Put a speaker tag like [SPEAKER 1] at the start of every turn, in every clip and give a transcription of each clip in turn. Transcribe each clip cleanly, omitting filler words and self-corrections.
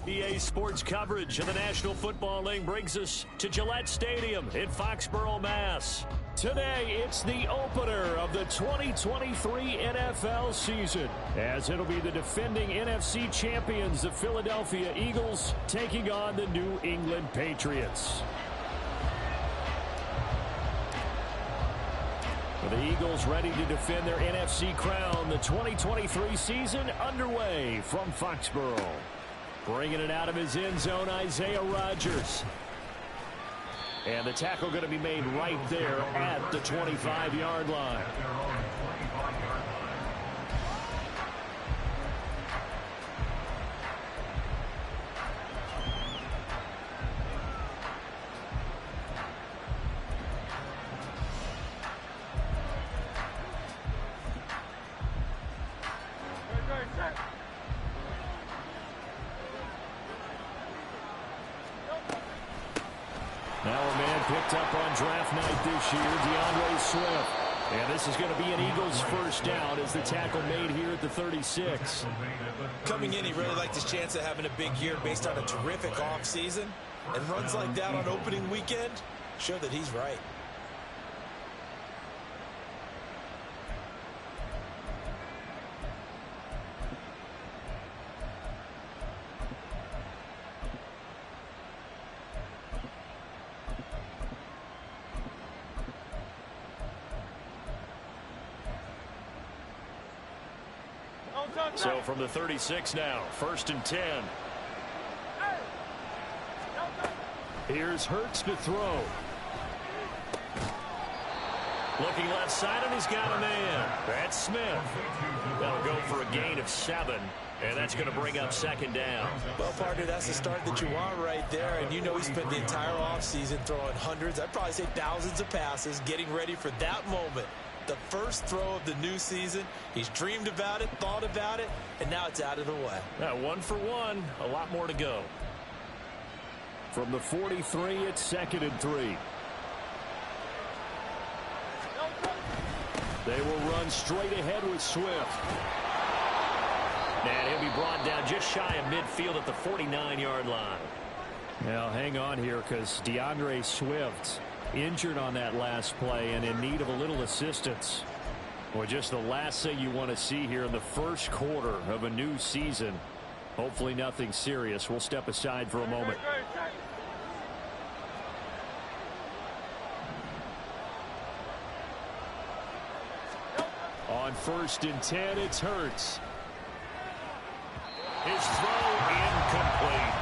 [SPEAKER 1] EA Sports coverage of the National Football League brings us to Gillette Stadium in Foxborough, Mass. Today, it's the opener of the 2023 NFL season, as it'll be the defending NFC champions, the Philadelphia Eagles, taking on the New England Patriots. The Eagles ready to defend their NFC crown. The 2023 season underway from Foxborough. Bringing it out of his end zone, Isaiah Rodgers. And the tackle going to be made right there at the 25-yard line. Now a man picked up on draft night this year, DeAndre Swift. And this is going to be an Eagles first down as the tackle made here at the 36.
[SPEAKER 2] Coming in, he really liked his chance of having a big year based on a terrific offseason. And runs like that on opening weekend show that he's right.
[SPEAKER 1] So from the 36 now, 1st and 10. Here's Hurts to throw. Looking left side, and he's got a man. That's Smith. That'll go for a gain of 7, and that's going to bring up 2nd down.
[SPEAKER 2] Well, partner, that's the start that you want right there, and you know he spent the entire offseason throwing hundreds, I'd probably say thousands of passes, getting ready for that moment. The first throw of the new season. He's dreamed about it, thought about it, and now it's out of the way.
[SPEAKER 1] 1 for 1, a lot more to go. From the 43, it's 2nd and 3. They will run straight ahead with Swift. And he'll be brought down just shy of midfield at the 49-yard line. Now, hang on here, because DeAndre Swift injured on that last play and in need of a little assistance. Well, just the last thing you want to see here in the first quarter of a new season. Hopefully nothing serious. We'll step aside for a moment. On 1st and 10, it's Hurts. His throw incomplete.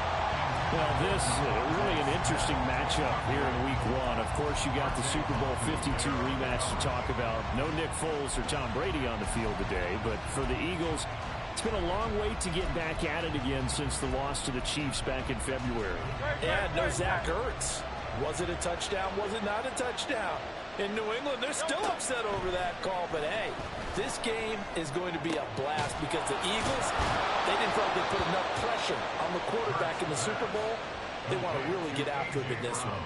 [SPEAKER 1] Well, this is really an interesting matchup here in Week 1. Of course, you got the Super Bowl 52 rematch to talk about. No Nick Foles or Tom Brady on the field today, but for the Eagles, it's been a long wait to get back at it again since the loss to the Chiefs back in February.
[SPEAKER 2] And no Zach Ertz. Was it a touchdown? Was it not a touchdown? In New England, they're still upset over that call, but hey, this game is going to be a blast because the Eagles, they didn't feel like they put enough pressure on the quarterback in the Super Bowl. They want to really get after him in this one.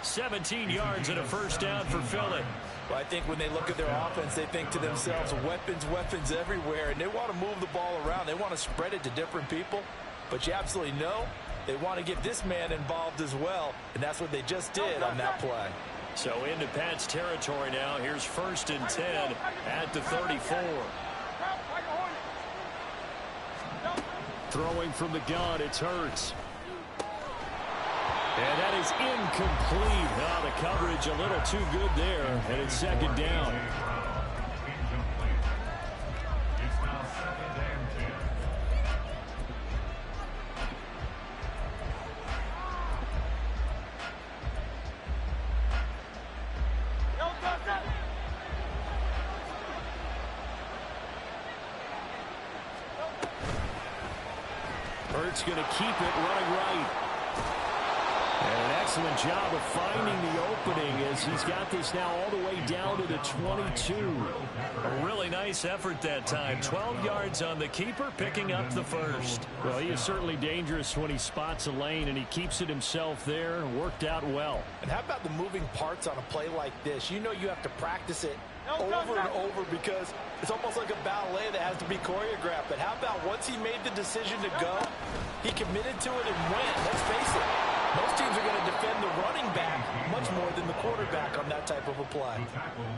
[SPEAKER 1] 17 yards and a first down for Philly.
[SPEAKER 2] Well, I think when they look at their offense, they think to themselves, weapons, weapons everywhere, and they want to move the ball around. They want to spread it to different people, but you absolutely know they want to get this man involved as well, and that's what they just did on that play.
[SPEAKER 1] So into Pat's territory now. Here's 1st and 10 at the 34. Throwing from the gun, it's Hurts. And that is incomplete. Oh, the coverage a little too good there, and it's 2nd down. Hurts going to keep it running right. And an excellent job of finding the opening as he's got this now all the way down to the 22. A really nice effort that time. 12 yards on the keeper, picking up the first. Well, he is certainly dangerous when he spots a lane, and he keeps it himself there. Worked out well.
[SPEAKER 2] And how about the moving parts on a play like this? You know you have to practice it over and over because it's almost like a ballet that has to be choreographed. But how about once he made the decision to go, he committed to it and went. Let's face it, most teams are going to defend the running back much more than the quarterback on that type of a play.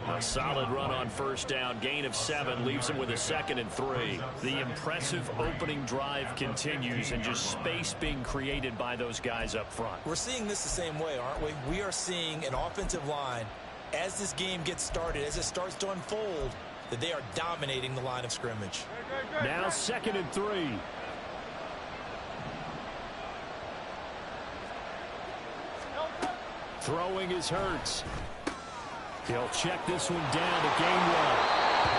[SPEAKER 1] A solid run on first down. Gain of 7 leaves him with a 2nd and 3. The impressive opening drive continues and just space being created by those guys up front.
[SPEAKER 2] We're seeing this the same way, aren't we? We are seeing an offensive line, as this game gets started, as it starts to unfold, that they are dominating the line of scrimmage.
[SPEAKER 1] Now 2nd and 3. Throwing is Hurts. He'll check this one down to Gainwell.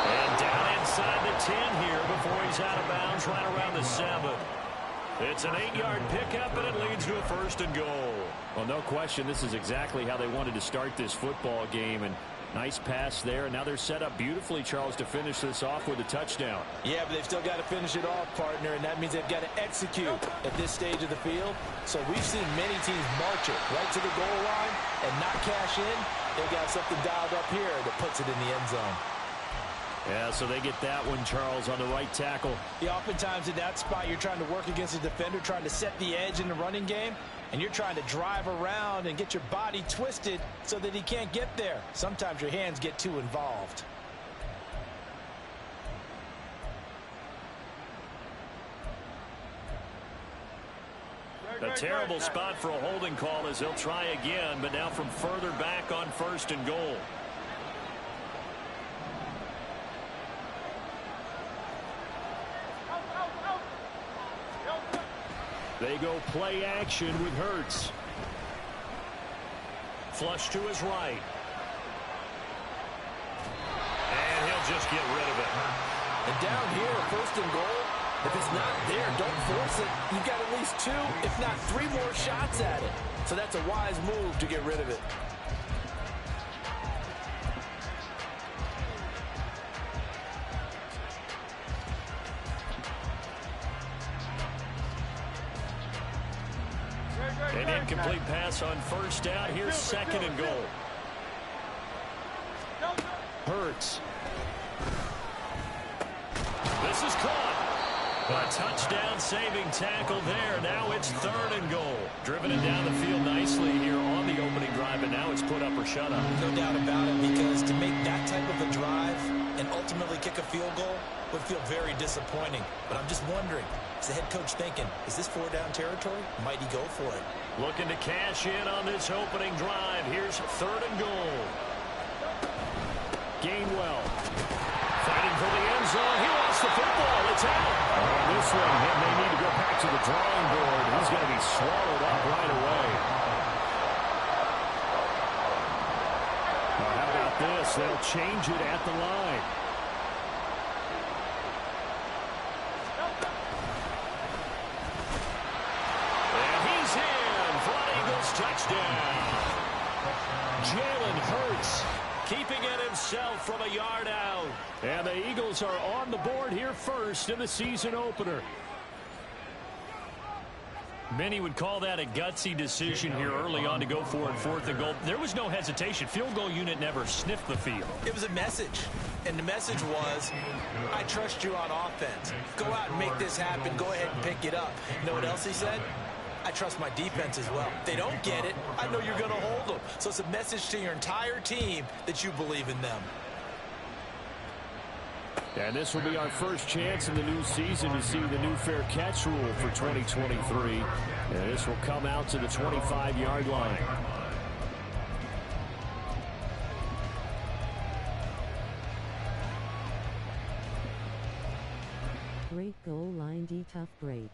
[SPEAKER 1] And down inside the 10 here before he's out of bounds right around the 7. It's an 8-yard pickup, and it leads to a 1st and goal. Well, no question, this is exactly how they wanted to start this football game. And nice pass there. And now they're set up beautifully, Charles, to finish this off with a touchdown.
[SPEAKER 2] Yeah, but they've still got to finish it off, partner, and that means they've got to execute at this stage of the field. So we've seen many teams march it right to the goal line and not cash in. They've got something dialed up here that puts it in the end zone.
[SPEAKER 1] Yeah, so they get that one, Charles, on the right tackle.
[SPEAKER 2] Yeah, oftentimes in that spot, you're trying to work against a defender, trying to set the edge in the running game, and you're trying to drive around and get your body twisted so that he can't get there. Sometimes your hands get too involved.
[SPEAKER 1] A terrible spot for a holding call as they'll try again, but now from further back on 1st and goal. They go play action with Hurts. Flush to his right. And he'll just get rid of it.
[SPEAKER 2] And down here, 1st and goal, if it's not there, don't force it. You've got at least 2, if not 3 more shots at it. So that's a wise move to get rid of it.
[SPEAKER 1] An incomplete pass on 1st down. Here's 2nd and goal. Hurts. This is caught. A touchdown saving tackle there. Now it's 3rd and goal. Driven it down the field nicely here on the opening drive, and now it's put up or shut up.
[SPEAKER 2] No doubt about it, because to make that type of a drive and ultimately kick a field goal would feel very disappointing. But I'm just wondering, is the head coach thinking, is this 4-down territory? Might he go for it?
[SPEAKER 1] Looking to cash in on this opening drive. Here's 3rd and goal. Gainwell. Fighting for the end zone. He lost the football. It's out. This one, they may need to go back to the drawing board. He's going to be swallowed up right away. Well, how about this? They'll change it at the line. And he's in for an Eagles touchdown. Jalen Hurts keeping it himself from a yard out. And the Eagles are on the board here first in the season opener. Many would call that a gutsy decision here early on to go for it 4th and goal. There was no hesitation. Field goal unit never sniffed the field.
[SPEAKER 2] It was a message. And the message was, I trust you on offense. Go out and make this happen. Go ahead and pick it up. You know what else he said? I trust my defense as well. If they don't get it, I know you're going to hold them. So it's a message to your entire team that you believe in them.
[SPEAKER 1] And this will be our first chance in the new season to see the new fair catch rule for 2023. And this will come out to the 25-yard line.
[SPEAKER 3] Great goal line D tough break.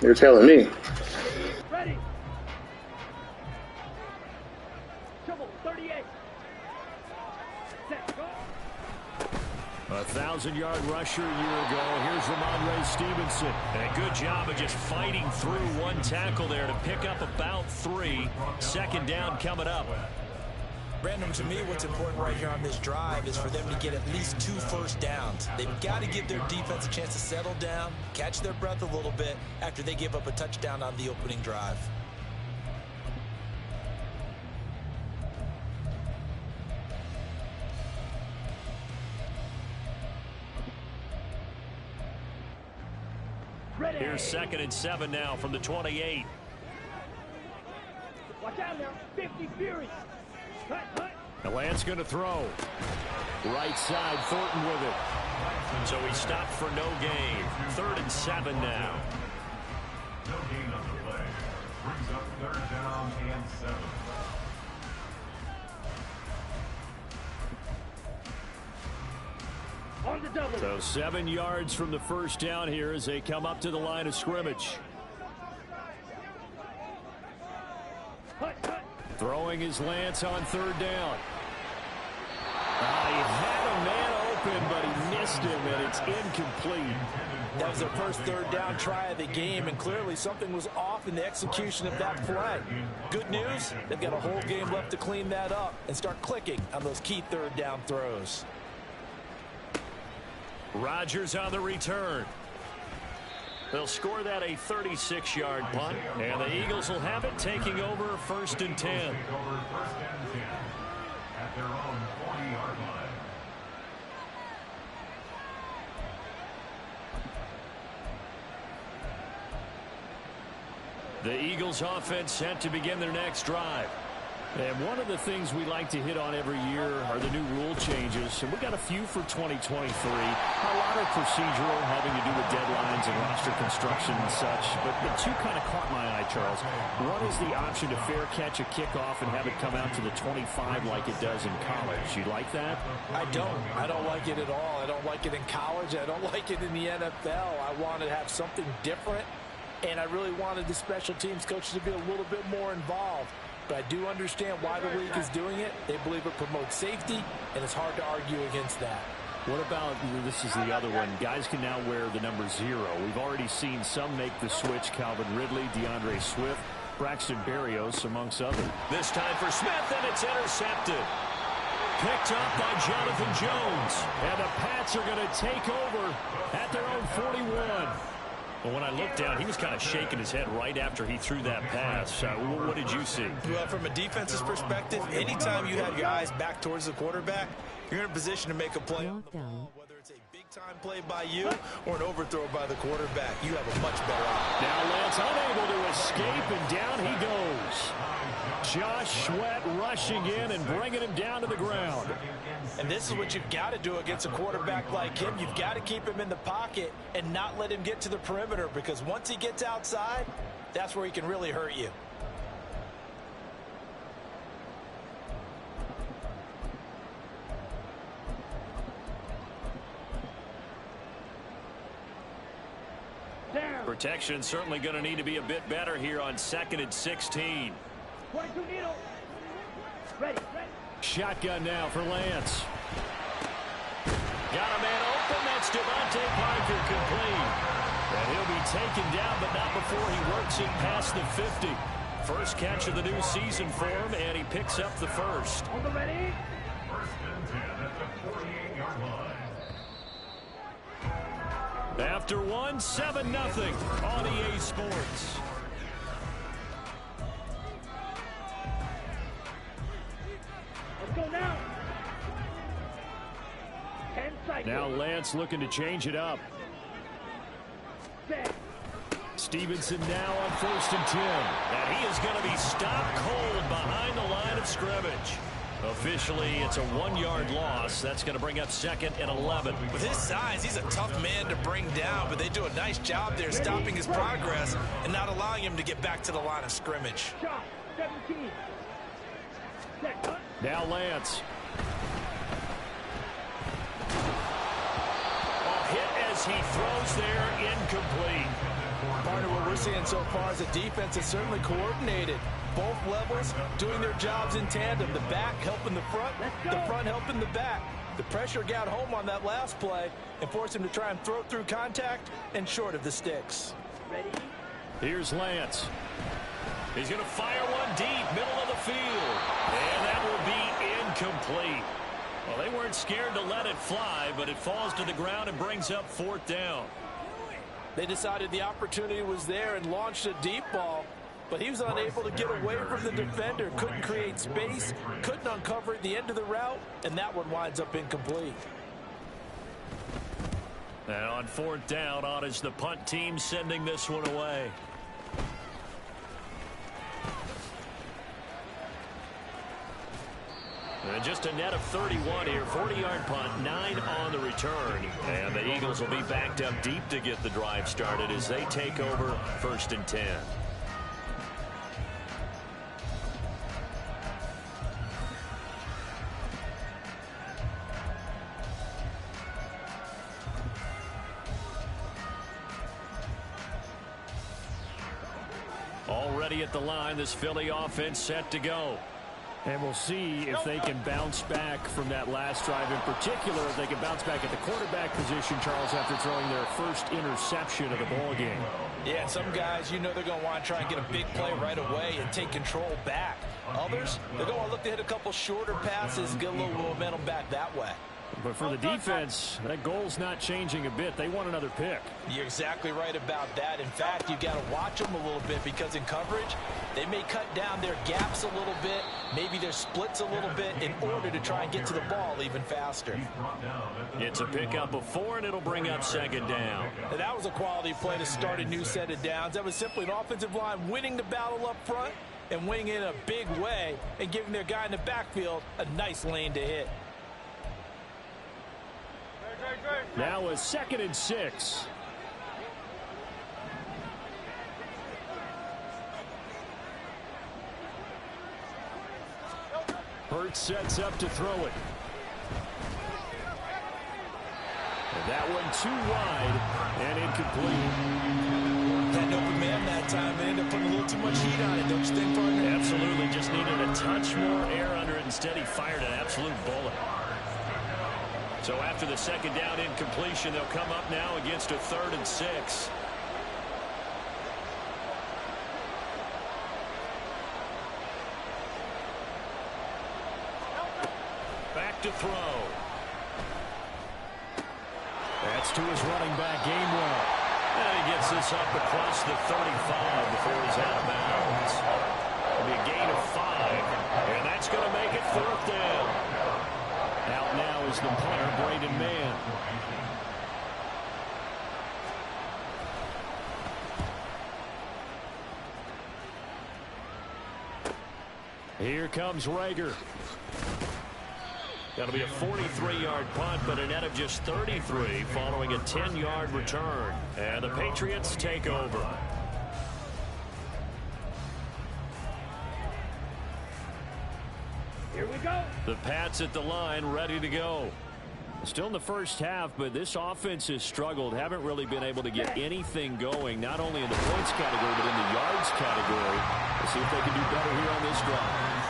[SPEAKER 4] You're telling me.
[SPEAKER 5] Ready. Triple 38. Set, go.
[SPEAKER 1] A 1,000-yard rusher a year ago. Here's Ramondre Stevenson. And a good job of just fighting through one tackle there to pick up about 3. 2nd down coming up.
[SPEAKER 2] Brandon, to me, what's important right here on this drive is for them to get at least 2 first downs. They've got to give their defense a chance to settle down, catch their breath a little bit after they give up a touchdown on the opening drive.
[SPEAKER 5] Ready.
[SPEAKER 1] Here's 2nd and 7 now from the 28.
[SPEAKER 5] Watch out now. 50 Fury. Cut, cut.
[SPEAKER 1] The Lance going to throw. Right side, Thornton with it. So he stopped for no gain. 3rd and 7 now.
[SPEAKER 4] No gain on the play. Brings up 3rd down and 7.
[SPEAKER 5] On the double.
[SPEAKER 1] So 7 yards from the first down here as they come up to the line of scrimmage.
[SPEAKER 5] Cut, cut.
[SPEAKER 1] Throwing his Lance on 3rd down. He had a man open, but he missed him, and it's incomplete.
[SPEAKER 2] That was their first 3rd down try of the game, and clearly something was off in the execution of that play. Good news, they've got a whole game left to clean that up and start clicking on those key 3rd down throws.
[SPEAKER 1] Rodgers on the return. They'll score that a 36-yard punt, and the Eagles will have it taking over 1st and 10.
[SPEAKER 4] Take over 1st and 10 at their own 40-yard line.
[SPEAKER 1] The Eagles offense set to begin their next drive. And one of the things we like to hit on every year are the new rule changes. And we got a few for 2023. A lot of procedural, having to do with deadlines and roster construction and such. But the two kind of caught my eye, Charles. One is the option to fair catch a kickoff and have it come out to the 25 like it does in college. You like that?
[SPEAKER 2] I don't. I don't like it at all. I don't like it in college. I don't like it in the NFL. I want to have something different. And I really wanted the special teams coaches to be a little bit more involved. But I do understand why the league is doing it. They believe it promotes safety, and it's hard to argue against that.
[SPEAKER 1] What about, this is the other one, guys can now wear the number 0. We've already seen some make the switch. Calvin Ridley, DeAndre Swift, Braxton Berrios, amongst others. This time for Smith, and it's intercepted. Picked up by Jonathan Jones. And the Pats are going to take over at their own 41. Well, when I looked down, he was kind of shaking his head right after he threw that pass. What did you see?
[SPEAKER 2] Well, from a defense's perspective, anytime you have your eyes back towards the quarterback, you're in a position to make a play on the ball, whether it's a big-time play by you or an overthrow by the quarterback. You have a much better option.
[SPEAKER 1] Now Lance unable to escape, and down he goes. Josh Sweat rushing in and bringing him down to the ground.
[SPEAKER 2] And this is what you've got to do against a quarterback like him. You've got to keep him in the pocket and not let him get to the perimeter, because once he gets outside, that's where he can really hurt you.
[SPEAKER 1] Protection certainly going to need to be a bit better here on 2nd and 16.
[SPEAKER 5] 22 needle. Ready, ready.
[SPEAKER 1] Shotgun now for Lance. Got a man open. That's Devontae Parker complete. And he'll be taken down, but not before he works it past the 50. First catch of the new season for him, and he picks up the first.
[SPEAKER 5] On the ready.
[SPEAKER 4] 1st and 10 at the 48-yard line.
[SPEAKER 1] After 7-0 on EA Sports.
[SPEAKER 5] Let's go now. 10 seconds.
[SPEAKER 1] Now Lance looking to change it up.
[SPEAKER 5] Set.
[SPEAKER 1] Stevenson now on 1st and 10. And he is going to be stopped cold behind the line of scrimmage. Officially, it's a 1-yard loss. That's going to bring up 2nd and 11.
[SPEAKER 2] With his size, he's a tough man to bring down, but they do a nice job there stopping his progress and not allowing him to get back to the line of scrimmage.
[SPEAKER 5] Shot. 17. Set. Cut.
[SPEAKER 1] Now Lance. A hit as he throws there, incomplete.
[SPEAKER 2] Partner, what we're seeing so far is the defense is certainly coordinated. Both levels doing their jobs in tandem. The back helping the front helping the back. The pressure got home on that last play and forced him to try and throw through contact and short of the sticks.
[SPEAKER 5] Ready.
[SPEAKER 1] Here's Lance. He's going to fire one deep, middle of the field. And that will be Well, they weren't scared to let it fly, but it falls to the ground and brings up 4th down.
[SPEAKER 2] They decided the opportunity was there and launched a deep ball, but he was unable to get away from the defender. Couldn't create space, couldn't uncover at the end of the route, and that one winds up incomplete.
[SPEAKER 1] And on 4th down, on is the punt team sending this one away. And just a net of 31 here. 40-yard punt, 9 on the return. And the Eagles will be backed up deep to get the drive started as they take over 1st and 10. Already at the line, this Philly offense set to go. And we'll see if they can bounce back from that last drive in particular. If they can bounce back at the quarterback position, Charles, after throwing their first interception of the ball game.
[SPEAKER 2] Yeah, and some guys, you know they're going to want to try and get a big play right away and take control back. Others, they're going to look to hit a couple shorter passes and get a little momentum back that way.
[SPEAKER 1] But for the defense, that goal's not changing a bit. They want another pick.
[SPEAKER 2] You're exactly right about that. In fact, you've got to watch them a little bit because in coverage, they may cut down their gaps a little bit, maybe their splits a little bit in order to try and get to the ball even faster.
[SPEAKER 1] It's a pickup of 4, and it'll bring up 2nd down.
[SPEAKER 2] And that was a quality play to start a new set of downs. That was simply an offensive line winning the battle up front and winning it in a big way and giving their guy in the backfield a nice lane to hit.
[SPEAKER 1] Now a 2nd and 6. Hurts sets up to throw it. And that one too wide and incomplete.
[SPEAKER 2] Had an open man that time and ended up putting a little too much heat on it, don't you think, partner?
[SPEAKER 1] Absolutely. Just needed a touch more air under it. Instead, he fired an absolute bullet. So after the 2nd down incompletion, they'll come up now against a 3rd and 6. Back to throw. That's to his running back, Gainwell. And he gets this up across the 35 before he's out of bounds. It'll be a gain of 5. And that's going to make it 4th down. Out now is the punter, Braden Mann. Here comes Rager. That'll be a 43-yard punt, but a net of just 33 following a 10-yard return. And the Patriots take over.
[SPEAKER 5] Here we go.
[SPEAKER 1] The Pats at the line, ready to go. Still in the first half, but this offense has struggled. Haven't really been able to get anything going, not only in the points category, but in the yards category. We'll see if they can do better here on this drive.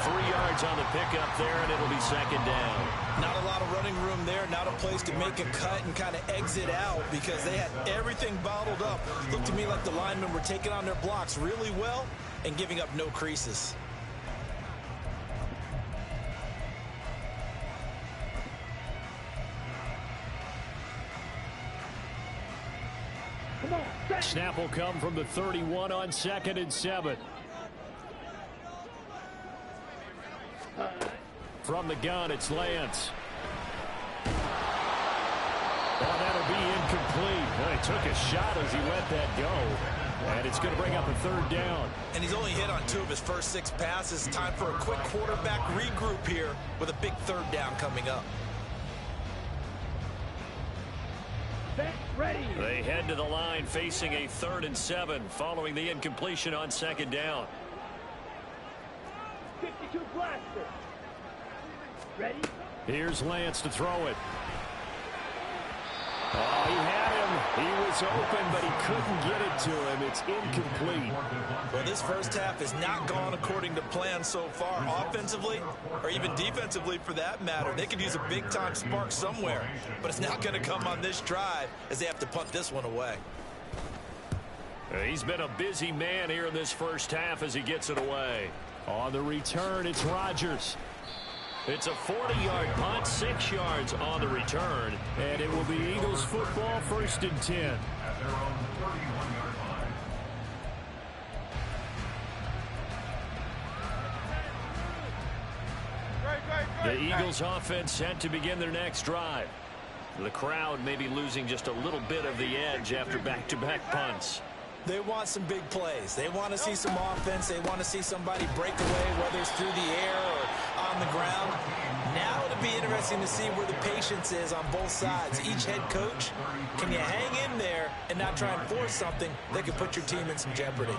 [SPEAKER 1] 3 yards on the pickup there, and it'll be 2nd down.
[SPEAKER 2] Not a lot of running room there, not a place to make a cut and kind of exit out because they had everything bottled up. Looked to me like the linemen were taking on their blocks really well and giving up no creases.
[SPEAKER 1] Snap will come from the 31 on 2nd and 7. From the gun, it's Lance. Oh, that'll be incomplete. Well, he took a shot as he let that go. And it's going to bring up a 3rd down.
[SPEAKER 2] And he's only hit on 2 of his first 6 passes. Time for a quick quarterback regroup here with a big 3rd down coming up.
[SPEAKER 5] Ready.
[SPEAKER 1] They head to the line facing a 3rd and 7 following the incompletion on 2nd down.
[SPEAKER 5] 52 blaster. Ready.
[SPEAKER 1] Here's Lance to throw it. Oh, he had him. He was open, but he couldn't get it to him. It's incomplete.
[SPEAKER 2] Well, this first half has not gone according to plan so far, offensively or even defensively for that matter. They could use a big-time spark somewhere, but it's not going to come on this drive as they have to punt this one away.
[SPEAKER 1] He's been a busy man here in this first half as he gets it away. On the return, it's Rodgers. It's a 40-yard punt, 6 yards on the return. And it will be Eagles football, 1st and 10.
[SPEAKER 4] At their own 31-yard line.
[SPEAKER 1] The Eagles offense set to begin their next drive. The crowd may be losing just a little bit of the edge after back-to-back punts.
[SPEAKER 2] They want some big plays. They want to see some offense. They want to see somebody break away, whether it's through the air or on the ground. Now it'll be interesting to see where the patience is on both sides. Each head coach, can you hang in there and not try and force something that could put your team in some jeopardy?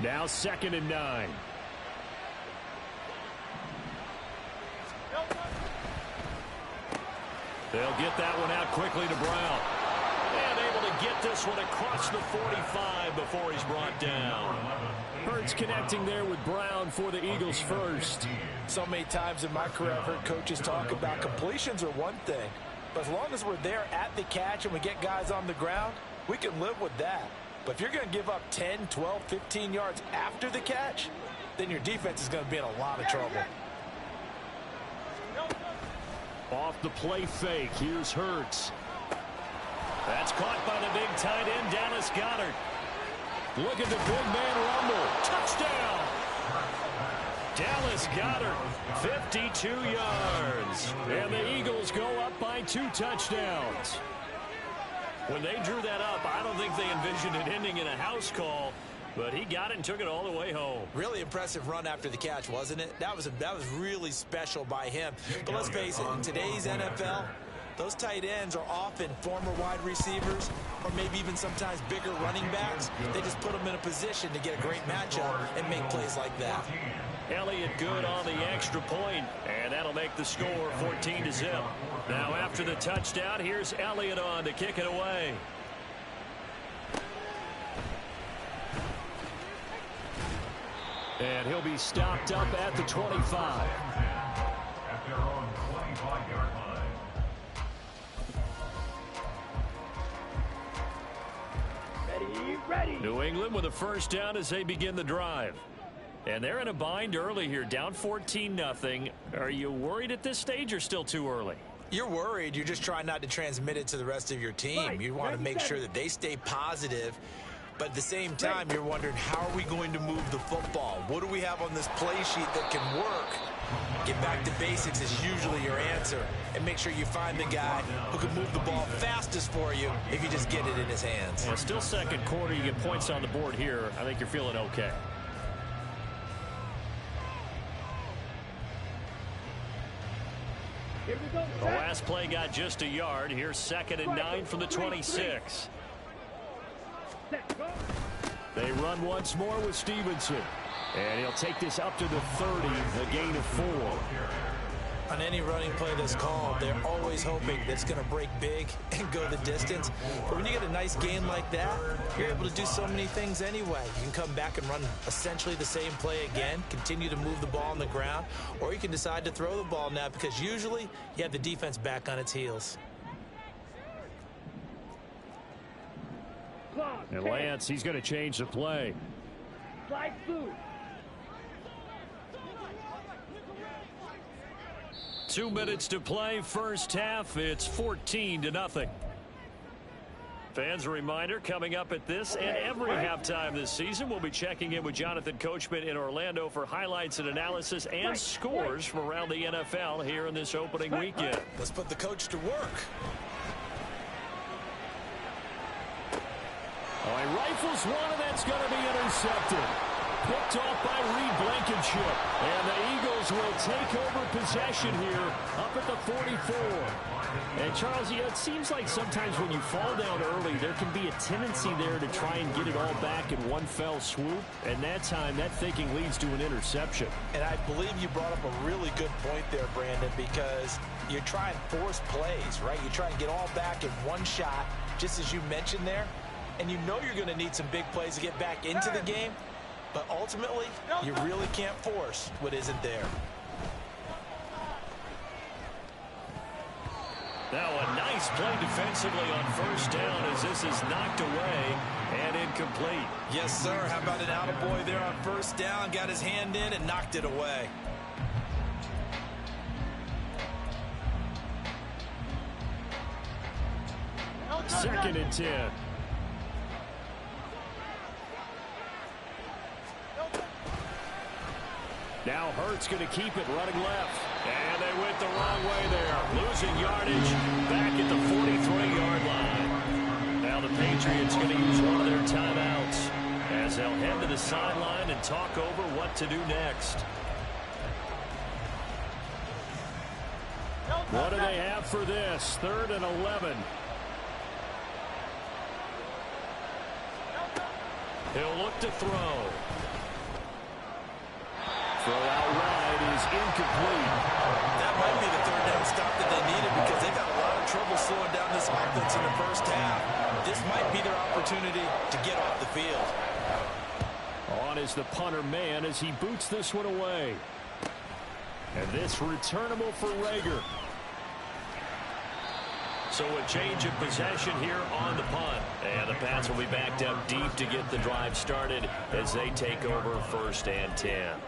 [SPEAKER 1] Now 2nd and 9. They'll get that one out quickly to Brown. And able to get this one across the 45 before he's brought down. Hurts connecting there with Brown for the Eagles first.
[SPEAKER 2] So many times in my career I've heard coaches talk about completions are one thing. But as long as we're there at the catch and we get guys on the ground, we can live with that. But if you're going to give up 10, 12, 15 yards after the catch, then your defense is going to be in a lot of trouble.
[SPEAKER 1] Off the play fake, here's Hurts. That's caught by the big tight end, Dallas Goedert. Look at the big man rumble. Touchdown! Dallas Goedert, 52 yards. And the Eagles go up by 2 touchdowns. When they drew that up, I don't think they envisioned it ending in a house call. But he got it and took it all the way home.
[SPEAKER 2] Really impressive run after the catch, wasn't it? That was really special by him. But let's face it, in today's NFL, those tight ends are often former wide receivers or maybe even sometimes bigger running backs. They just put them in a position to get a great matchup and make plays like that.
[SPEAKER 1] Elliott good on the extra point, and that'll make the score 14-0. Now after the touchdown, here's Elliott on to kick it away. And he'll be stopped up at the 25.
[SPEAKER 4] At their own 25-yard line.
[SPEAKER 5] Ready.
[SPEAKER 1] New England with a first down as they begin the drive. And they're in a bind early here, down 14-0. Are you worried at this stage or still too early?
[SPEAKER 2] You're worried. You're just trying not to transmit it to the rest of your team. You want to make sure that they stay positive. But at the same time, you're wondering, how are we going to move the football? What do we have on this play sheet that can work? Get back to basics is usually your answer. And make sure you find the guy who can move the ball fastest for you if you just get it in his hands.
[SPEAKER 1] Well, still second quarter. You get points on the board here. I think you're feeling okay.
[SPEAKER 5] Here we go.
[SPEAKER 1] The last play got just a yard. Here's 2nd and 9 from the 26. They run once more with Stevenson. And he'll take this up to the 30, a gain of 4.
[SPEAKER 2] On any running play that's called, they're always hoping that it's going to break big and go the distance. But when you get a nice gain like that, you're able to do so many things anyway. You can come back and run essentially the same play again, continue to move the ball on the ground, or you can decide to throw the ball now because usually you have the defense back on its heels.
[SPEAKER 1] And Lance, he's going to change the play.
[SPEAKER 5] Slide through.
[SPEAKER 1] 2 minutes to play, first half. It's 14-0. Fans, a reminder, coming up at this and every halftime this season, we'll be checking in with Jonathan Coachman in Orlando for highlights and analysis and scores from around the NFL here in this opening weekend.
[SPEAKER 2] Let's put the coach to work.
[SPEAKER 1] Oh, he rifles one, and that's going to be intercepted. Picked off by Reed Blankenship. And the Eagles will take over possession here up at the 44. And, Charles, it seems like sometimes when you fall down early, there can be a tendency there to try and get it all back in one fell swoop. And that time, that thinking leads to an interception.
[SPEAKER 2] And I believe you brought up a really good point there, Brandon, because you try and force plays, right? You try and get all back in one shot, just as you mentioned there. And you know you're going to need some big plays to get back into the game. But ultimately, you really can't force what isn't there.
[SPEAKER 1] Now a nice play defensively on first down as this is knocked away and incomplete.
[SPEAKER 2] Yes, sir. How about an attaboy there on first down? Got his hand in and knocked it away.
[SPEAKER 1] Second and 10. Now Hurts going to keep it running left. And they went the wrong way there. Losing yardage back at the 43-yard line. Now the Patriots going to use one of their timeouts as they'll head to the sideline and talk over what to do next. What do they have for this? 3rd and 11. He'll look to throw. Throw out wide is incomplete.
[SPEAKER 2] That might be the 3rd down stop that they needed because they've had a lot of trouble slowing down this offense in the first half. This might be their opportunity to get off the field.
[SPEAKER 1] On is the punter man as he boots this one away. And this returnable for Rager. So a change of possession here on the punt. And the Pats will be backed up deep to get the drive started as they take over 1st and 10.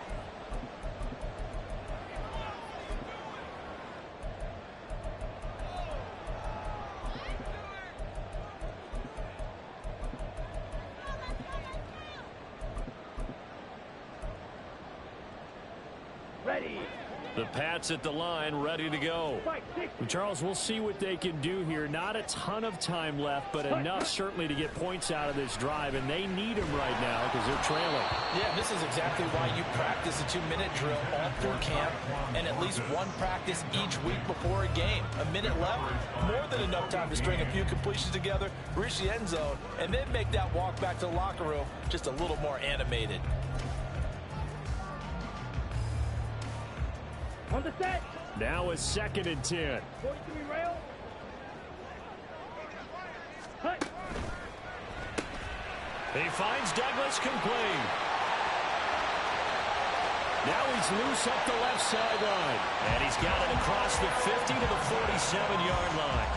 [SPEAKER 5] Ready.
[SPEAKER 1] The Pats at the line, ready to go. Charles, we'll see what they can do here. Not a ton of time left, but enough certainly to get points out of this drive, and they need them right now because they're trailing.
[SPEAKER 2] Yeah, this is exactly why you practice a 2-minute drill all through camp and at least one practice each week before a game. A minute left, more than enough time to string a few completions together, reach the end zone, and then make that walk back to the locker room just a little more animated.
[SPEAKER 5] On the set.
[SPEAKER 1] Now a 2nd and 10.
[SPEAKER 5] 43 rail. Hut.
[SPEAKER 1] He finds Douglas complete. Now he's loose up the left sideline. And he's got it across the 50 to the 47-yard line.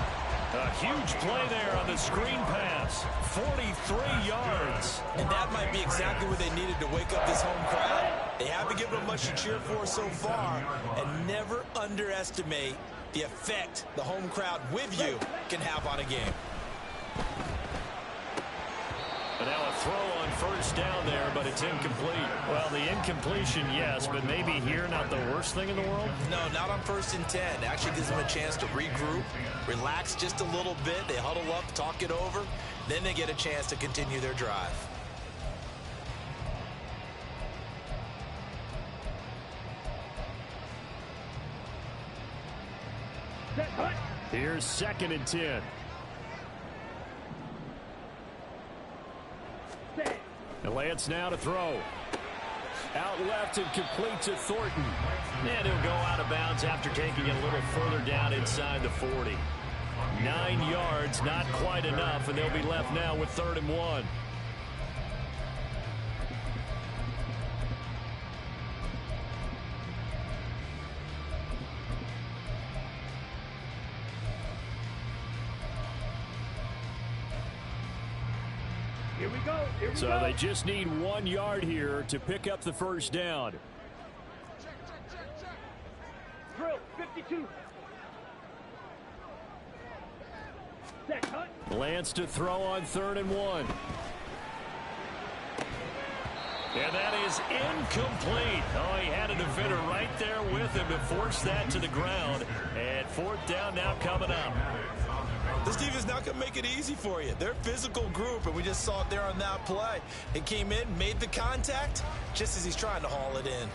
[SPEAKER 1] A huge play there on the screen pass. 43 yards.
[SPEAKER 2] And that might be exactly what they needed to wake up this home crowd. They haven't given them much to cheer for so far. And never underestimate the effect the home crowd with you can have on a game.
[SPEAKER 1] But now a throw on first down there, but it's incomplete. Well, the incompletion, yes, but maybe here not the worst thing in the world?
[SPEAKER 2] No, not on 1st and 10. Actually gives them a chance to regroup, relax just a little bit. They huddle up, talk it over. Then they get a chance to continue their drive.
[SPEAKER 1] Here's 2nd and 10. And Lance now to throw. Out left and complete to Thornton. And he'll go out of bounds after taking it a little further down inside the 40. 9 yards, not quite enough, and they'll be left now with 3rd and 1.
[SPEAKER 5] Here we go.
[SPEAKER 1] So they just need 1 yard here to pick up the first down.
[SPEAKER 5] Drill 52. Set, hut.
[SPEAKER 1] Lance to throw on 3rd and 1. And that is incomplete. Oh, he had a defender right there with him to force that to the ground. And 4th down now coming up.
[SPEAKER 2] This defense not going to make it easy for you. They're a physical group, and we just saw it there on that play. It came in, made the contact, just as he's trying to haul it in.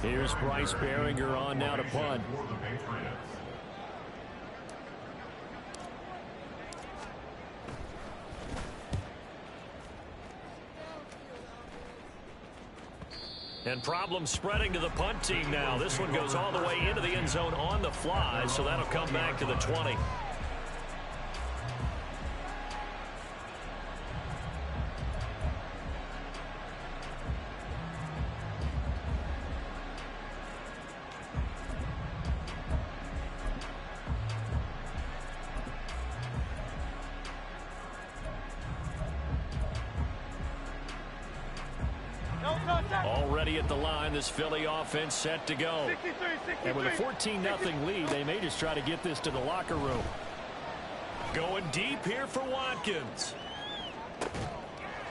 [SPEAKER 1] Here's Bryce Behringer on now to punt. And problems spreading to the punt team now. This one goes all the way into the end zone on the fly, so that'll come back to the 20. Already at the line, this Philly offense set to go.
[SPEAKER 5] 63.
[SPEAKER 1] And with a 14-0 lead, they may just try to get this to the locker room. Going deep here for Watkins.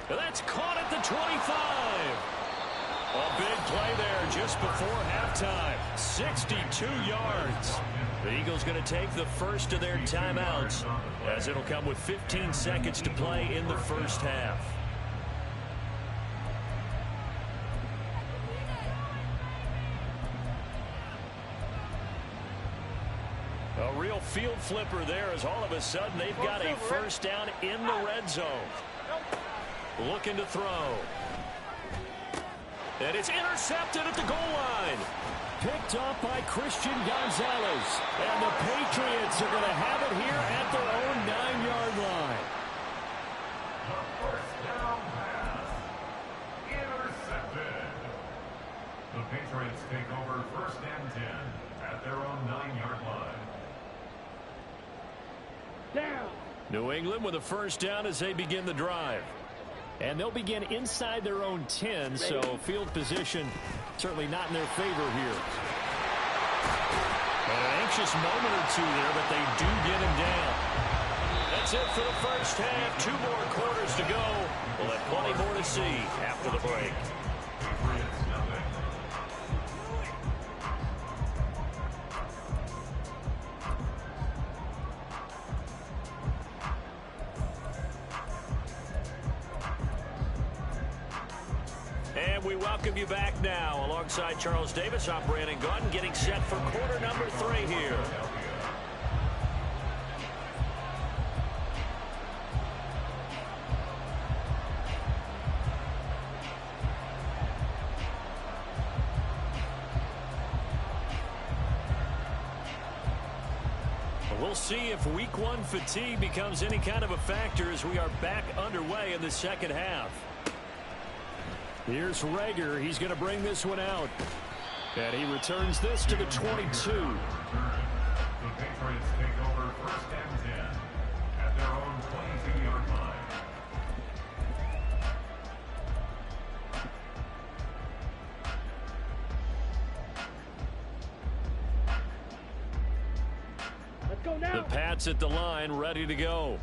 [SPEAKER 1] That's caught at the 25. A big play there just before halftime. 62 yards. The Eagles going to take the first of their timeouts, as it'll come with 15 seconds to play in the first half. A real field flipper there, as all of a sudden they've got a first down in the red zone. Looking to throw. And it's intercepted at the goal line. Picked up by Christian Gonzalez. And the Patriots are going to have it here at their own 9-yard line.
[SPEAKER 4] The first down pass. Intercepted. The Patriots take over first and 10 at their own 9-yard line.
[SPEAKER 5] Down.
[SPEAKER 1] New England with a first down as they begin the drive. And they'll begin inside their own 10, so field position certainly not in their favor here. And an anxious moment or two there, but they do get him down. That's it for the first half. 2 more quarters to go. We'll have plenty more to see after the break.
[SPEAKER 4] Patriots nothing.
[SPEAKER 1] And we welcome you back now. Alongside Charles Davis, I'm Brandon Gunn, getting set for quarter number 3 here. We'll see if week 1 fatigue becomes any kind of a factor as we are back underway in the second half. Here's Rager. He's going to bring this one out. And he returns this to the 22.
[SPEAKER 4] The Patriots take over first and 10 at their own 22-yard line.
[SPEAKER 5] Let's go now.
[SPEAKER 1] The Pats at the line, ready to go.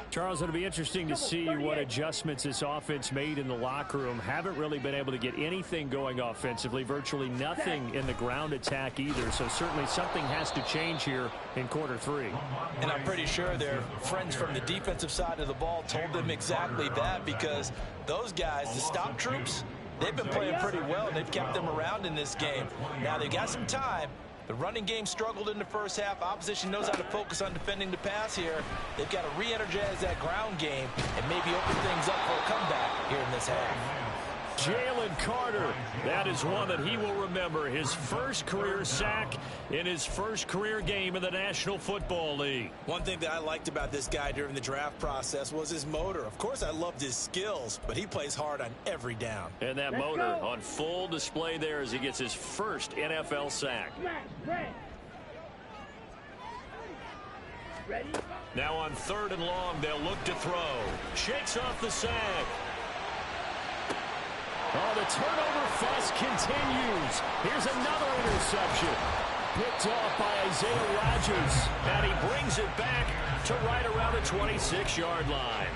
[SPEAKER 1] Charles, it'll be interesting to see what adjustments this offense made in the locker room. Haven't really been able to get anything going offensively, virtually nothing in the ground attack either. So certainly something has to change here in quarter 3.
[SPEAKER 2] And I'm pretty sure their friends from the defensive side of the ball told them exactly that, because those guys, the stop troops, they've been playing pretty well. They've kept them around in this game. Now they've got some time. The running game struggled in the first half. Opposition knows how to focus on defending the pass here. They've got to re-energize that ground game and maybe open things up for a comeback here in this half.
[SPEAKER 1] Jalen Carter, that is one that he will remember. His first career sack in his first career game in the National Football League.
[SPEAKER 6] One thing that I liked about this guy during the draft process was his motor. Of course, I loved his skills, but he plays hard on every down.
[SPEAKER 1] And that motor on full display there as he gets his first NFL sack.
[SPEAKER 5] Ready?
[SPEAKER 1] Now on 3rd and long, they'll look to throw. Shakes off the sack. Oh, the turnover fuss continues. Here's another interception. Picked off by Isaiah Rodgers. And he brings it back to right around the 26-yard line.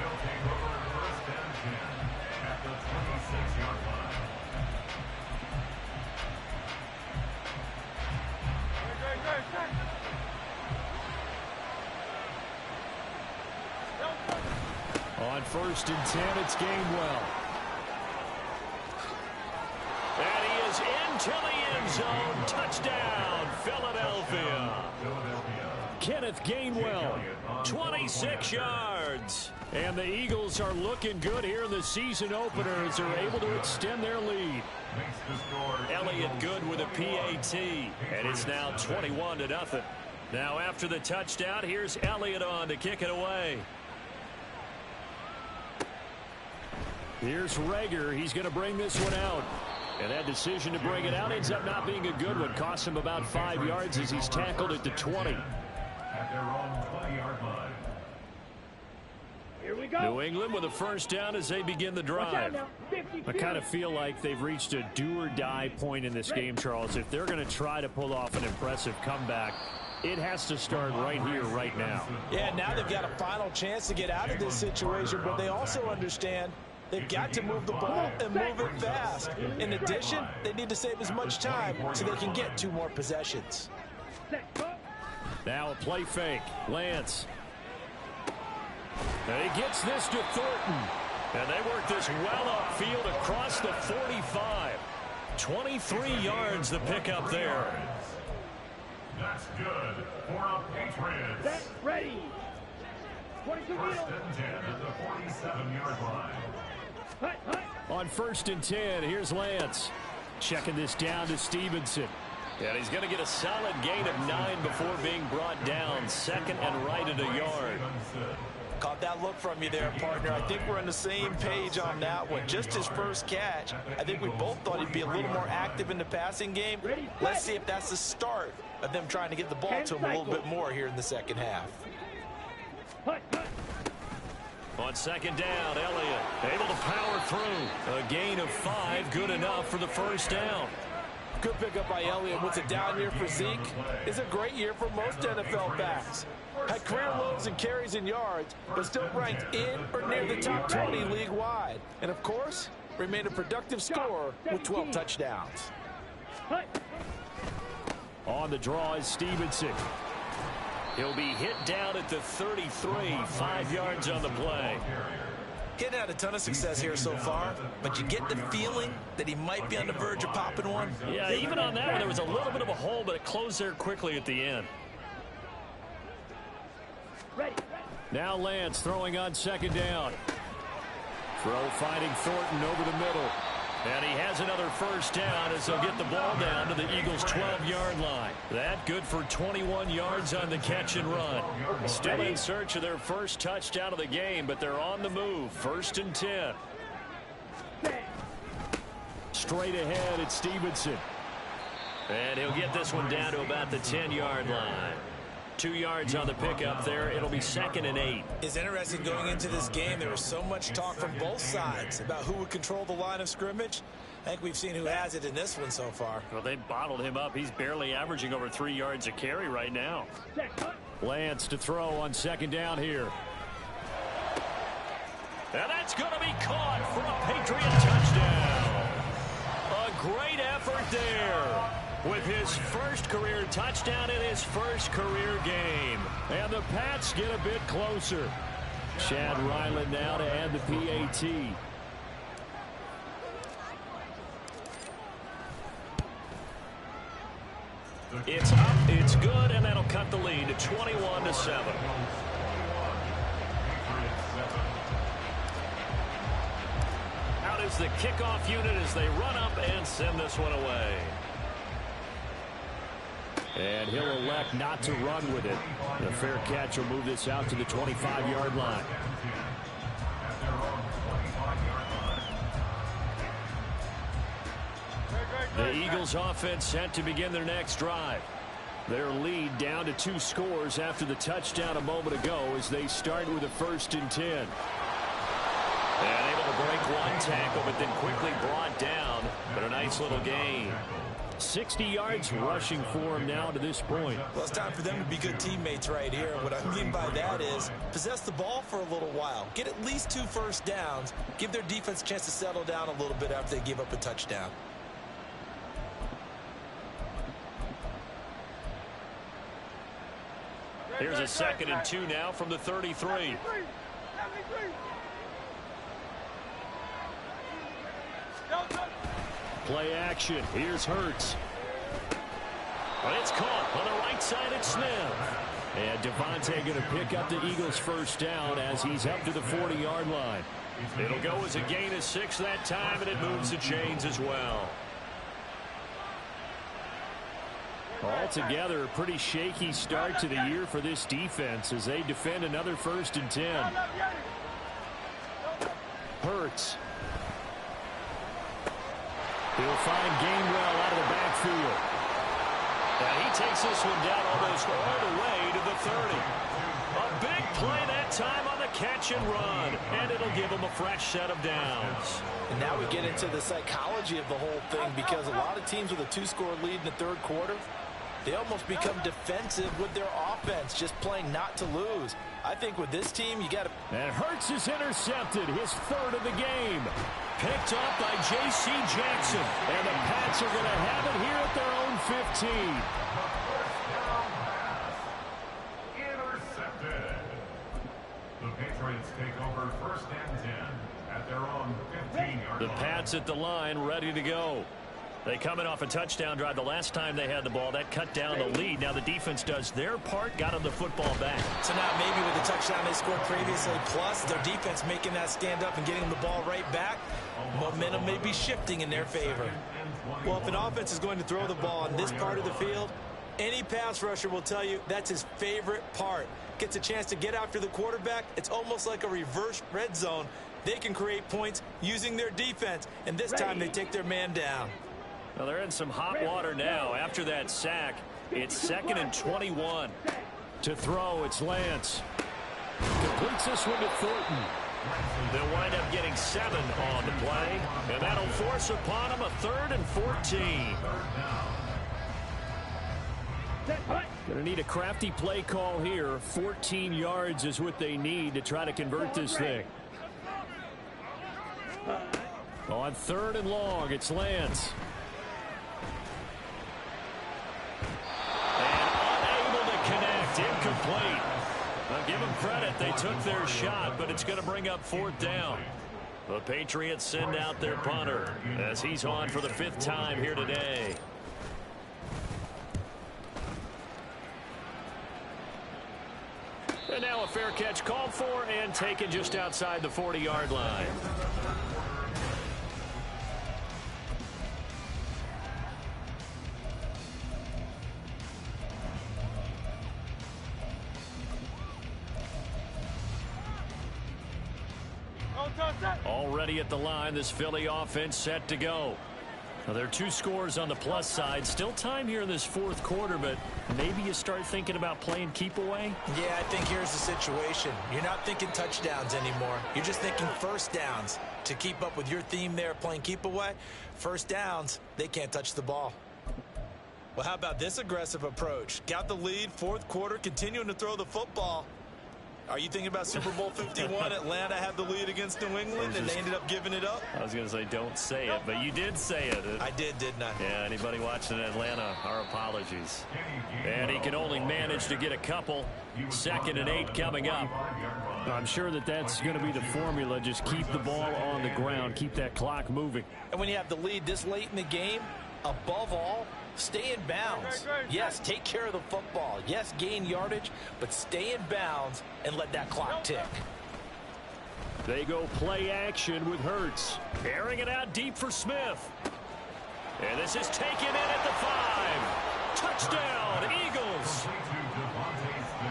[SPEAKER 1] On 1st and 10, it's Gainwell. And he is into the end zone. Touchdown, Philadelphia. Kenneth Gainwell, 26 yards. And the Eagles are looking good here in the season opener as they're able to extend their lead. Elliott good with a PAT. And it's now 21-0. Now after the touchdown, here's Elliott on to kick it away. Here's Rager. He's going to bring this one out. And that decision to bring it out ends up not being a good one. Costs him about 5 yards as he's tackled at the 20.
[SPEAKER 4] At their own 20-yard line.
[SPEAKER 5] Here we go.
[SPEAKER 1] New England with a first down as they begin the
[SPEAKER 5] Watch out
[SPEAKER 1] drive.
[SPEAKER 5] now. 50,
[SPEAKER 1] I kind of feel like they've reached a do-or-die point in this game, Charles. If they're going to try to pull off an impressive comeback, it has to start right here, right now.
[SPEAKER 6] Yeah, now they've got a final chance to get out of this situation, but they also understand they've got to move the ball and move it fast. In addition, they need to save as much time so they can get 2 more possessions.
[SPEAKER 5] Set, go.
[SPEAKER 1] Now a play fake. Lance. And he gets this to Thornton. And they work this well upfield across the 45. 23 yards the pickup there.
[SPEAKER 4] That's good for the Patriots.
[SPEAKER 5] Set, ready. 22
[SPEAKER 4] First
[SPEAKER 5] wheel.
[SPEAKER 4] and 10 at the 47-yard line.
[SPEAKER 5] Hut, hut.
[SPEAKER 1] On first and 10, here's Lance. Checking this down to Stevenson. And he's going to get a solid gain of 9 before being brought down. Second and right at a yard.
[SPEAKER 6] Caught that look from you there, partner. I think we're on the same page on that one. Just his first catch. I think we both thought he'd be a little more active in the passing game. Let's see if that's the start of them trying to get the ball to him a little bit more here in the second half.
[SPEAKER 5] Hut, hut.
[SPEAKER 1] On second down, Elliott able to power through. A gain of 5, good enough for the first down.
[SPEAKER 6] Good pickup by Elliott. What's a down year for Zeke? It's a great year for most NFL backs. Had career lows in carries and yards, but still ranked in or near the top 20 league-wide. And, of course, remained a productive scorer with 12 touchdowns.
[SPEAKER 5] Hut.
[SPEAKER 1] On the draw is Stevenson. He'll be hit down at the 33, 5 yards on the play.
[SPEAKER 6] He hadn't had a ton of success here so far, but you get the feeling that he might be on the verge of popping one.
[SPEAKER 1] Yeah, even on that one, there was a little bit of a hole, but it closed there quickly at the end.
[SPEAKER 5] Ready.
[SPEAKER 1] Now Lance throwing on second down. Throw finding Thornton over the middle. And he has another first down as they'll get the ball down to the Eagles' 12-yard line. That good for 21 yards on the catch and run. Still in search of their first touchdown of the game, but they're on the move. First and 10. Straight ahead, it's Stevenson. And he'll get this one down to about the 10-yard line. 2 yards on the pickup there. It'll be second and 8.
[SPEAKER 6] It's interesting going into this game. There was so much talk from both sides about who would control the line of scrimmage. I think we've seen who has it in this one so far.
[SPEAKER 1] Well, they bottled him up. He's barely averaging over 3 yards a carry right now. Lance to throw on second down here. And that's going to be caught for a Patriot touchdown. A great effort there. With his first career touchdown in his first career game. And the Pats get a bit closer. Chad Ryland now to add the PAT. It's up, it's good, and that'll cut the lead to 21-7. Out is the kickoff unit as they run up and send this one away. And he'll elect not to run with it. The fair catch will move this out to the 25-yard line. The Eagles offense set to begin their next drive. Their lead down to 2 scores after the touchdown a moment ago as they start with a first and 10. And able to break one tackle, but then quickly brought down. But a nice little gain. 60 yards rushing for him now to this point.
[SPEAKER 6] Well, it's time for them to be good teammates right here. What I mean by that is possess the ball for a little while. Get at least 2 first downs. Give their defense a chance to settle down a little bit after they give up a touchdown.
[SPEAKER 1] Here's a second and 2 now from the 33. Play action. Here's Hurts. But it's caught on the right side. It's Smith. And Devontae going to pick up the Eagles' first down as he's up to the 40-yard line. It'll go as a gain of 6 that time, and it moves the chains as well. Altogether, a pretty shaky start to the year for this defense as they defend another first and 10. Hurts. He'll find Gainwell out of the backfield. And he takes this one down almost all the way to the 30. A big play that time on the catch and run, and it'll give them a fresh set of downs.
[SPEAKER 2] And now we get into the psychology of the whole thing, because a lot of teams with a 2-score lead in the third quarter, they almost become defensive with their offense, just playing not to lose. I think with this team, you got to...
[SPEAKER 1] And Hurts is intercepted, his third of the game. Picked up by J.C. Jackson. And the Pats are going to have it here at their own 15.
[SPEAKER 4] Intercepted. The Patriots take over first and 10 at their own 15-yard line.
[SPEAKER 1] The Pats at the line, ready to go. They come in off a touchdown drive the last time they had the ball. That cut down the lead. Now the defense does their part, got them the football back.
[SPEAKER 2] So now maybe with the touchdown they scored previously, plus their defense making that stand up and getting the ball right back, momentum may be shifting in their favor.
[SPEAKER 6] Well, if an offense is going to throw the ball on this part of the field, any pass rusher will tell you that's his favorite part. Gets a chance to get after the quarterback. It's almost like a reverse red zone. They can create points using their defense, and this time they take their man down.
[SPEAKER 1] Well, they're in some hot water now. After that sack, it's 2nd and 21. To throw, it's Lance. Completes this one to Thornton. They'll wind up getting 7 on the play, and that'll force upon them a 3rd and 14. Going to need a crafty play call here. 14 yards is what they need to try to convert this thing. On 3rd and long, it's Lance. Incomplete. I'll give them credit. They took their shot, but it's going to bring up 4th down. The Patriots send out their punter as he's on for the 5th time here today. And now a fair catch called for and taken just outside the 40-yard line. Already at the line, this Philly offense set to go. Now, there are 2 scores on the plus side. Still time here in this 4th quarter, but maybe you start thinking about playing keep away?
[SPEAKER 2] Yeah, I think here's the situation. You're not thinking touchdowns anymore. You're just thinking first downs. To keep up with your theme there, playing keep away, first downs, they can't touch the ball.
[SPEAKER 6] Well, how about this aggressive approach? Got the lead, 4th quarter, continuing to throw the football. Are you thinking about Super Bowl 51? Atlanta had the lead against New England, and they ended up giving it up?
[SPEAKER 1] I was going to say don't say it, but you did say it.
[SPEAKER 6] I didn't I?
[SPEAKER 1] Yeah, anybody watching Atlanta, our apologies. And he can only manage to get a couple. 2nd and 8 coming up. I'm sure that's going to be the formula. Just keep the ball on the ground. Keep that clock moving.
[SPEAKER 2] And when you have the lead this late in the game, above all, stay in bounds. Yes, take care of the football. Yes, gain yardage, but stay in bounds and let that clock tick.
[SPEAKER 1] They go play action with Hurts. Airing it out deep for Smith. And this is taken in at the 5. Touchdown, Eagles.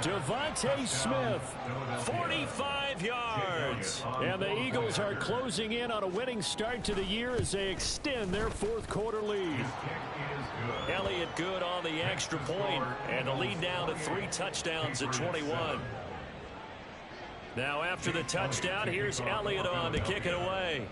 [SPEAKER 1] Devontae Smith, 45 yards. And the Eagles are closing in on a winning start to the year as they extend their 4th quarter lead. Elliott good on the extra point, and the lead down to 3 touchdowns at 21. Now after the touchdown, here's Elliott on to kick it away.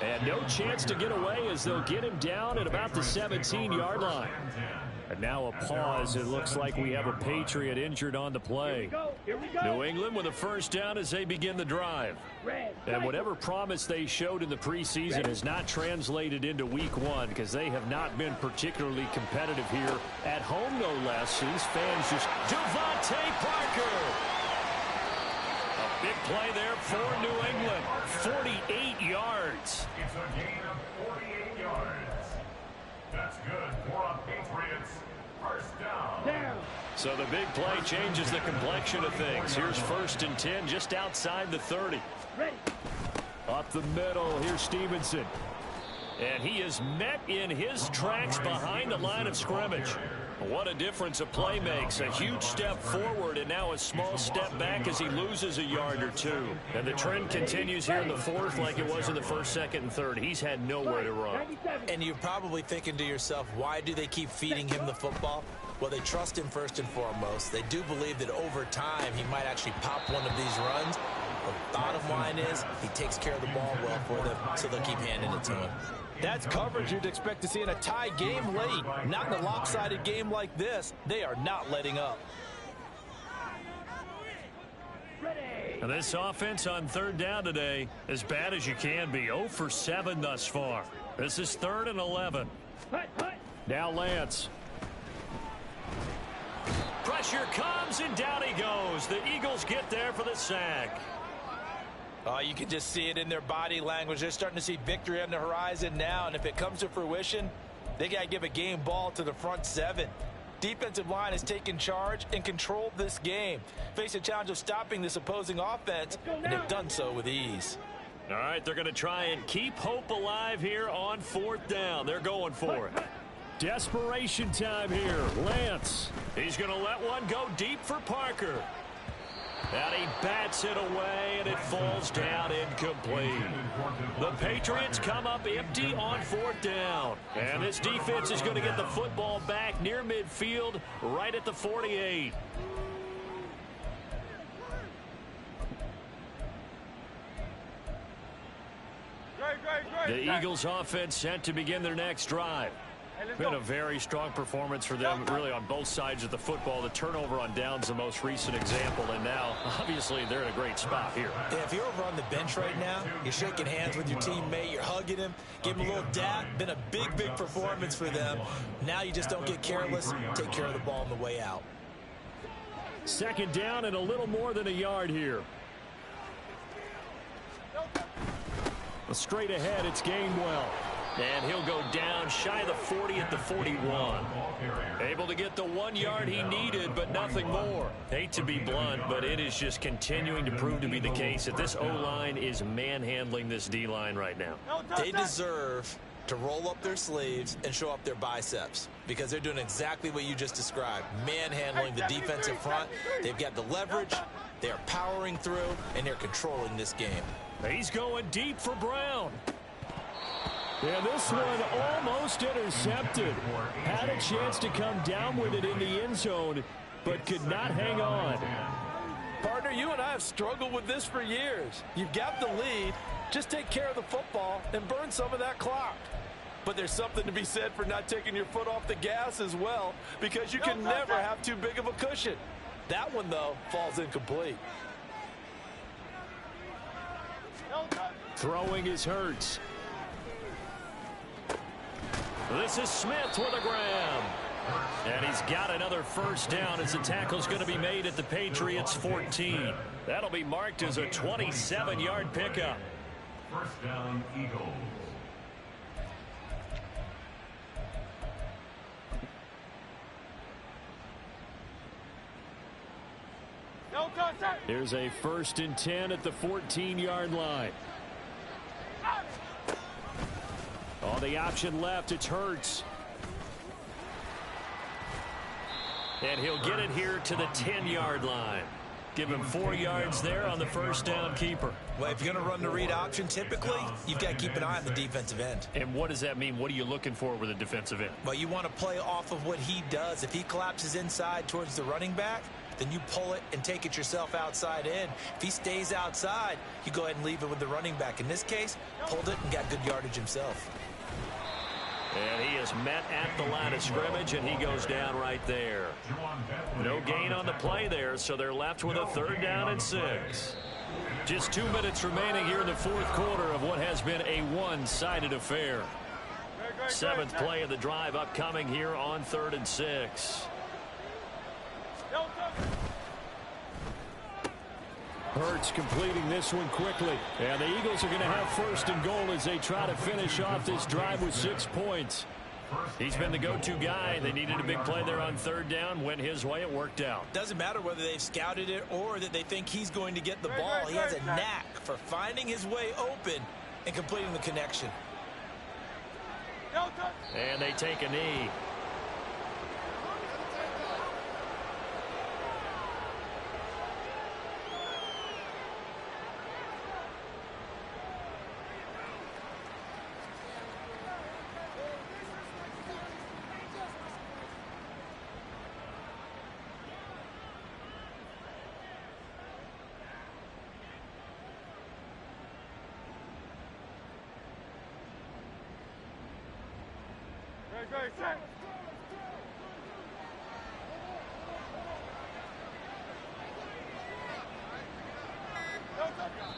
[SPEAKER 1] And no chance to get away as they'll get him down at about the 17-yard line. And now a pause. It looks like we have a Patriot injured on the play. New England with a first down as they begin the drive. And whatever promise they showed in the preseason has not translated into week 1 because they have not been particularly competitive here at home, no less. These fans just... Devontae Parker! A big play there for New England. 48 yards.
[SPEAKER 4] It's a gain of 48 yards. That's good for a Patriots first down.
[SPEAKER 1] So the big play changes the complexion of things. Here's 1st and 10 just outside the 30. Up the middle, here's Stevenson. And he is met in his tracks behind the line of scrimmage. What a difference a play makes. A huge step forward and now a small step back as he loses a yard or two. And the trend continues here in the fourth like it was in the first, second, and third. He's had nowhere to run.
[SPEAKER 2] And you're probably thinking to yourself, why do they keep feeding him the football? Well, they trust him first and foremost. They do believe that over time he might actually pop one of these runs. But the bottom line is he takes care of the ball well for them, so they'll keep handing it to him.
[SPEAKER 6] That's coverage you'd expect to see in a tie game late. Not in a lopsided game like this. They are not letting up.
[SPEAKER 1] Now this offense on third down today, as bad as you can be. 0 for 7 thus far. This is 3rd and 11. Now Lance. Pressure comes, and down he goes. The Eagles get there for the sack.
[SPEAKER 6] Oh, you can just see it in their body language. They're starting to see victory on the horizon now, and if it comes to fruition, they got to give a game ball to the front 7. Defensive line has taken charge and controlled this game. Face a challenge of stopping this opposing offense, and they've done so with ease.
[SPEAKER 1] All right, they're going to try and keep hope alive here on 4th down. They're going for it. Desperation time here. Lance. He's going to let one go deep for Parker. And he bats it away, and it falls down incomplete. The Patriots come up empty on 4th down. And this defense is going to get the football back near midfield, right at the 48. The Eagles offense set to begin their next drive. Been a very strong performance for them, really, on both sides of the football. The turnover on downs, the most recent example, and now, obviously, they're in a great spot here.
[SPEAKER 2] Yeah, if you're over on the bench right now, you're shaking hands with your teammate, you're hugging him, give him a little dap. Been a big, big performance for them. Now you just don't get careless, take care of the ball on the way out.
[SPEAKER 1] 2nd down and a little more than a yard here. Straight ahead, it's Gainwell. And he'll go down shy of the 40 at the 41. Able to get the 1 yard he needed, but nothing more. Hate to be blunt, but it is just continuing to prove to be the case that this O-line is manhandling this D-line right now.
[SPEAKER 2] They deserve to roll up their sleeves and show up their biceps because they're doing exactly what you just described, manhandling the defensive front. They've got the leverage, they're powering through, and they're controlling this game.
[SPEAKER 1] He's going deep for Brown. And this one almost intercepted. Had a chance to come down with it in the end zone, but could not hang on.
[SPEAKER 6] Partner, you and I have struggled with this for years. You've got the lead. Just take care of the football and burn some of that clock. But there's something to be said for not taking your foot off the gas as well, because you can never have too big of a cushion. That one, though, falls incomplete.
[SPEAKER 1] Throwing is Hurts. This is Smith with a grab. And he's got another 1st down as the tackle's going to be made at the Patriots 14. That'll be marked as a 27-yard pickup.
[SPEAKER 4] 1st down, Eagles.
[SPEAKER 1] Here's a 1st and 10 at the 14-yard line. On the option left, it's Hurts. And he'll get it here to the 10-yard line. Give him 4 yards there on the 1st down keeper.
[SPEAKER 2] Well, if you're going to run the read option, typically, you've got to keep an eye on the defensive end.
[SPEAKER 1] And what does that mean? What are you looking for with a defensive end?
[SPEAKER 2] Well, you want to play off of what he does. If he collapses inside towards the running back, then you pull it and take it yourself outside in. If he stays outside, you go ahead and leave it with the running back. In this case, pulled it and got good yardage himself.
[SPEAKER 1] And he is met at the line of scrimmage, and he goes down right there. No gain on the play there, so they're left with a 3rd down and 6. Just 2 minutes remaining here in the 4th quarter of what has been a one-sided affair. 7th play of the drive upcoming here on 3rd and 6. Hurts completing this one quickly. And the Eagles are going to have 1st and goal as they try to finish off this drive with 6 points. He's been the go-to guy. They needed a big play there on 3rd down. Went his way. It worked out.
[SPEAKER 2] Doesn't matter whether they've scouted it or that they think he's going to get the ball. He has a knack for finding his way open and completing the connection.
[SPEAKER 1] And they take a knee.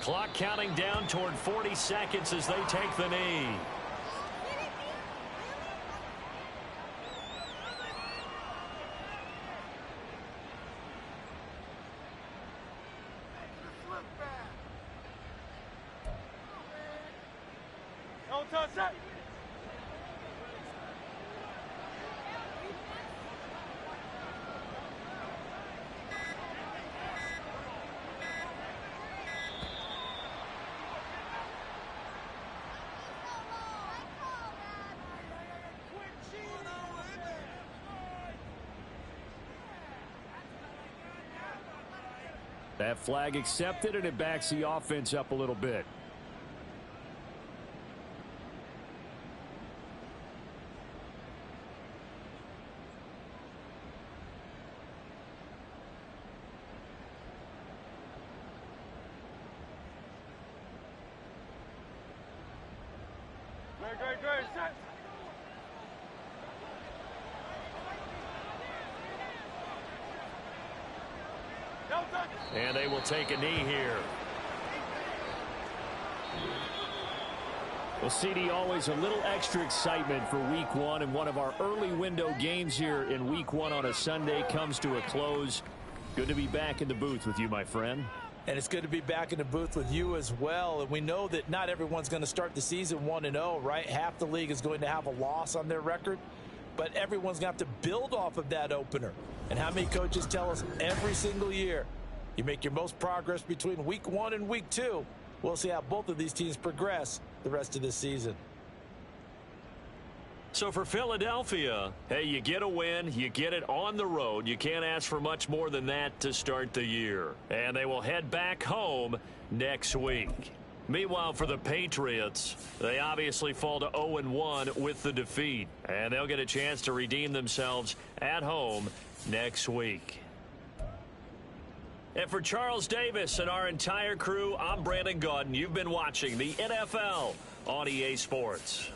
[SPEAKER 1] Clock counting down toward 40 seconds as they take the knee.
[SPEAKER 5] Don't touch that.
[SPEAKER 1] That flag accepted, and it backs the offense up a little bit.
[SPEAKER 5] Great, set.
[SPEAKER 1] And they will take a knee here. Well, CD, always a little extra excitement for week one, and one of our early window games here in week one on a Sunday comes to a close. Good to be back in the booth with you, my friend.
[SPEAKER 2] And it's good to be back in the booth with you as well. And we know that not everyone's going to start the season 1-0, right? Half the league is going to have a loss on their record. But everyone's going to have to build off of that opener. And how many coaches tell us every single year, you make your most progress between week one and week two. We'll see how both of these teams progress the rest of this season.
[SPEAKER 1] So for Philadelphia, hey, you get a win, you get it on the road. You can't ask for much more than that to start the year. And they will head back home next week. Meanwhile, for the Patriots, they obviously fall to 0-1 with the defeat. And they'll get a chance to redeem themselves at home next week. And for Charles Davis and our entire crew, I'm Brandon Gaudin. You've been watching the NFL on EA Sports.